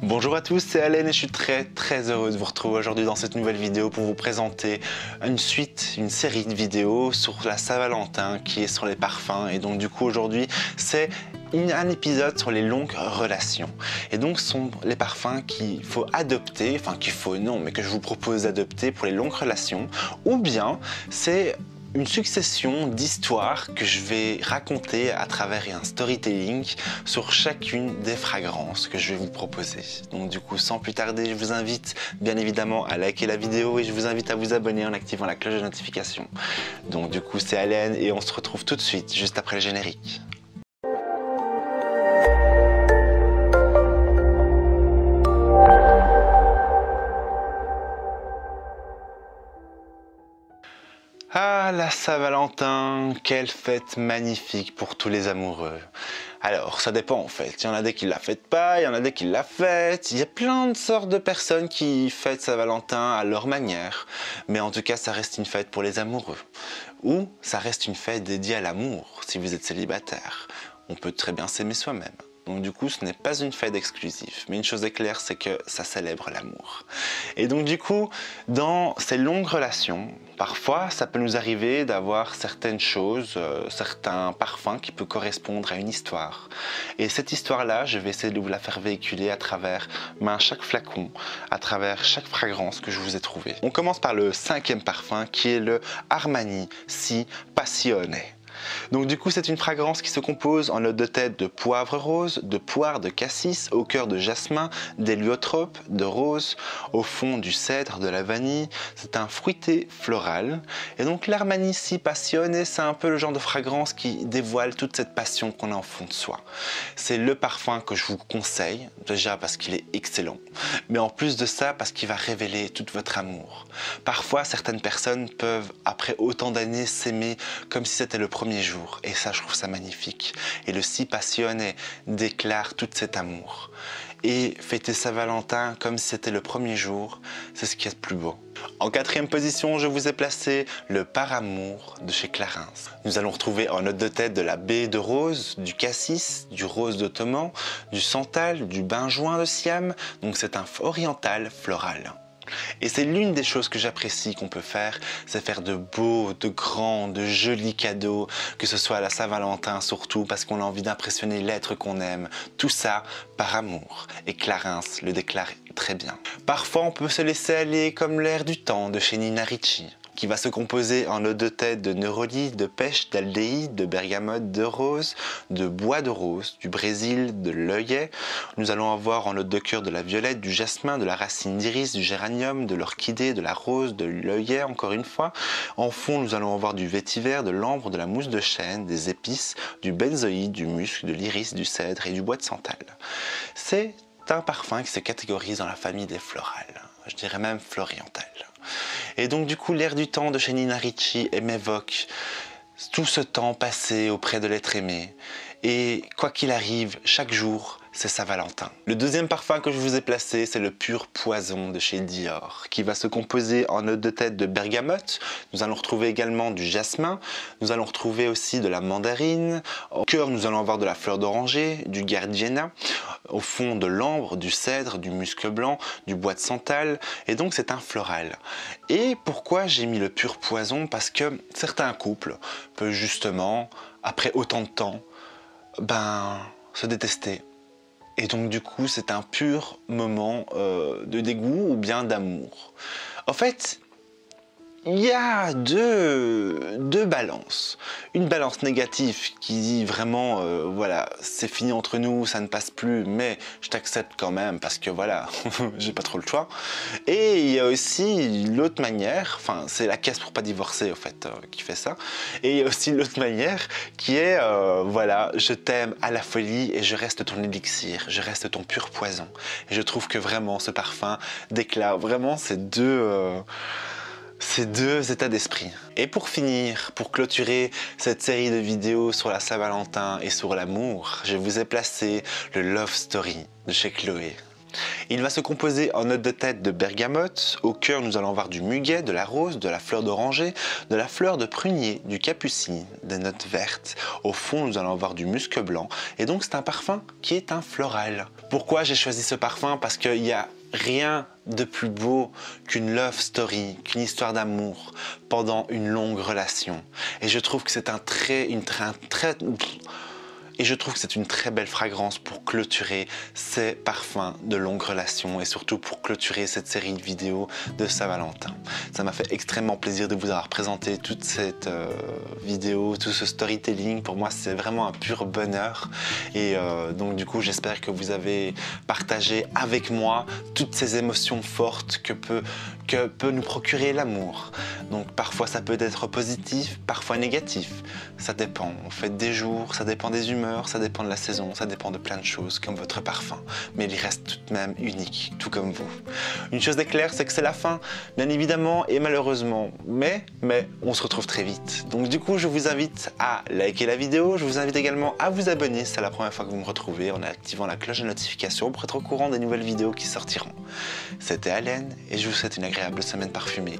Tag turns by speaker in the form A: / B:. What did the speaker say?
A: Bonjour à tous, c'est Alain et je suis très heureux de vous retrouver aujourd'hui dans cette nouvelle vidéo pour vous présenter une série de vidéos sur la Saint-Valentin qui est sur les parfums. Et donc du coup aujourd'hui c'est un épisode sur les longues relations. Et donc ce sont les parfums qu'il faut adopter, enfin qu'il faut non, mais que je vous propose d'adopter pour les longues relations. Ou bien c'est une succession d'histoires que je vais raconter à travers un storytelling sur chacune des fragrances que je vais vous proposer. Donc du coup, sans plus tarder, je vous invite bien évidemment à liker la vidéo et je vous invite à vous abonner en activant la cloche de notification. Donc du coup, c'est Alain et on se retrouve tout de suite, juste après le générique. Ah, la Saint-Valentin, quelle fête magnifique pour tous les amoureux. Alors, ça dépend en fait. Il y en a des qui ne la fêtent pas, il y en a des qui la fêtent. Il y a plein de sortes de personnes qui fêtent Saint-Valentin à leur manière. Mais en tout cas, ça reste une fête pour les amoureux. Ou ça reste une fête dédiée à l'amour, si vous êtes célibataire. On peut très bien s'aimer soi-même. Donc du coup, ce n'est pas une fête exclusive. Mais une chose est claire, c'est que ça célèbre l'amour. Et donc du coup, dans ces longues relations, parfois, ça peut nous arriver d'avoir certaines choses, certains parfums qui peuvent correspondre à une histoire. Et cette histoire-là, je vais essayer de vous la faire véhiculer à travers chaque flacon, à travers chaque fragrance que je vous ai trouvée. On commence par le 5e parfum qui est le Armani Si Passione. Donc du coup c'est une fragrance qui se compose en notes de tête de poivre rose, de poire de cassis, au cœur de jasmin, d'héliotrope, de rose, au fond du cèdre, de la vanille. C'est un fruité floral. Et donc l'Armani Si Passione, c'est un peu le genre de fragrance qui dévoile toute cette passion qu'on a au fond de soi. C'est le parfum que je vous conseille, déjà parce qu'il est excellent, mais en plus de ça parce qu'il va révéler tout votre amour. Parfois certaines personnes peuvent, après autant d'années, s'aimer comme si c'était le premier jour, et ça je trouve ça magnifique. Et le Si Passione déclare tout cet amour. Et fêter Saint-Valentin comme si c'était le premier jour, c'est ce qui est le plus beau. En 4e position, je vous ai placé le Par Amour de chez Clarins. Nous allons retrouver en note de tête de la baie de rose, du cassis, du rose d'ottoman, du santal, du benjoin de Siam. Donc c'est un oriental floral. Et c'est l'une des choses que j'apprécie qu'on peut faire, c'est faire de beaux, de grands, de jolis cadeaux, que ce soit à la Saint-Valentin surtout, parce qu'on a envie d'impressionner l'être qu'on aime. Tout ça par amour. Et Clarins le déclare très bien. Parfois on peut se laisser aller comme l'air du temps de chez Nina Ricci, qui va se composer en notes de tête de neroli, de pêche, d'aldéhyde, de bergamote, de rose, de bois de rose, du Brésil, de l'œillet. Nous allons avoir en note de cœur de la violette, du jasmin, de la racine d'iris, du géranium, de l'orchidée, de la rose, de l'œillet encore une fois. En fond, nous allons avoir du vétiver, de l'ambre, de la mousse de chêne, des épices, du benzoïde, du musc, de l'iris, du cèdre et du bois de santal. C'est un parfum qui se catégorise dans la famille des florales, je dirais même florientales. Et donc du coup l'air du temps de chez Nina Ricci m'évoque tout ce temps passé auprès de l'être aimé. Et quoi qu'il arrive, chaque jour, c'est Saint-Valentin. Le 2e parfum que je vous ai placé, c'est le Pur Poison de chez Dior, qui va se composer en note de tête de bergamote. Nous allons retrouver également du jasmin. Nous allons retrouver aussi de la mandarine. Au cœur, nous allons avoir de la fleur d'oranger, du gardenia. Au fond, de l'ambre, du cèdre, du musc blanc, du bois de santal. Et donc, c'est un floral. Et pourquoi j'ai mis le Pur Poison? Parce que certains couples peuvent justement, après autant de temps, se détester. Et donc du coup, c'est un pur moment de dégoût ou bien d'amour. En fait, il y a deux balances. Une balance négative qui dit vraiment, voilà, c'est fini entre nous, ça ne passe plus, mais je t'accepte quand même parce que voilà, j'ai pas trop le choix. Et il y a aussi l'autre manière, enfin c'est la caisse pour pas divorcer en fait qui fait ça. Et il y a aussi l'autre manière qui est, voilà, je t'aime à la folie et je reste ton élixir, je reste ton pur poison. Et je trouve que vraiment ce parfum déclare vraiment ces deux états d'esprit. Et pour finir, pour clôturer cette série de vidéos sur la Saint-Valentin et sur l'amour, je vous ai placé le Love Story de chez Chloé. Il va se composer en note de tête de bergamote, au cœur nous allons avoir du muguet, de la rose, de la fleur d'oranger, de la fleur de prunier, du capucine, des notes vertes. Au fond nous allons avoir du musc blanc et donc c'est un parfum qui est un floral. Pourquoi j'ai choisi ce parfum? Parce qu'il y a rien de plus beau qu'une love story, qu'une histoire d'amour pendant une longue relation. Et je trouve que c'est une très belle fragrance pour clôturer ces parfums de longue relation et surtout pour clôturer cette série de vidéos de Saint-Valentin. Ça m'a fait extrêmement plaisir de vous avoir présenté toute cette vidéo, tout ce storytelling. Pour moi, c'est vraiment un pur bonheur. Et donc du coup, j'espère que vous avez partagé avec moi toutes ces émotions fortes que peut nous procurer l'amour. Donc parfois, ça peut être positif, parfois négatif. Ça dépend. En fait, des jours, ça dépend des humeurs. Ça dépend de la saison, ça dépend de plein de choses comme votre parfum, mais il reste tout de même unique, tout comme vous. Une chose est claire, c'est que c'est la fin, bien évidemment et malheureusement, mais on se retrouve très vite. Donc du coup, je vous invite à liker la vidéo, je vous invite également à vous abonner si c'est la première fois que vous me retrouvez en activant la cloche de notification pour être au courant des nouvelles vidéos qui sortiront. C'était Allen et je vous souhaite une agréable semaine parfumée.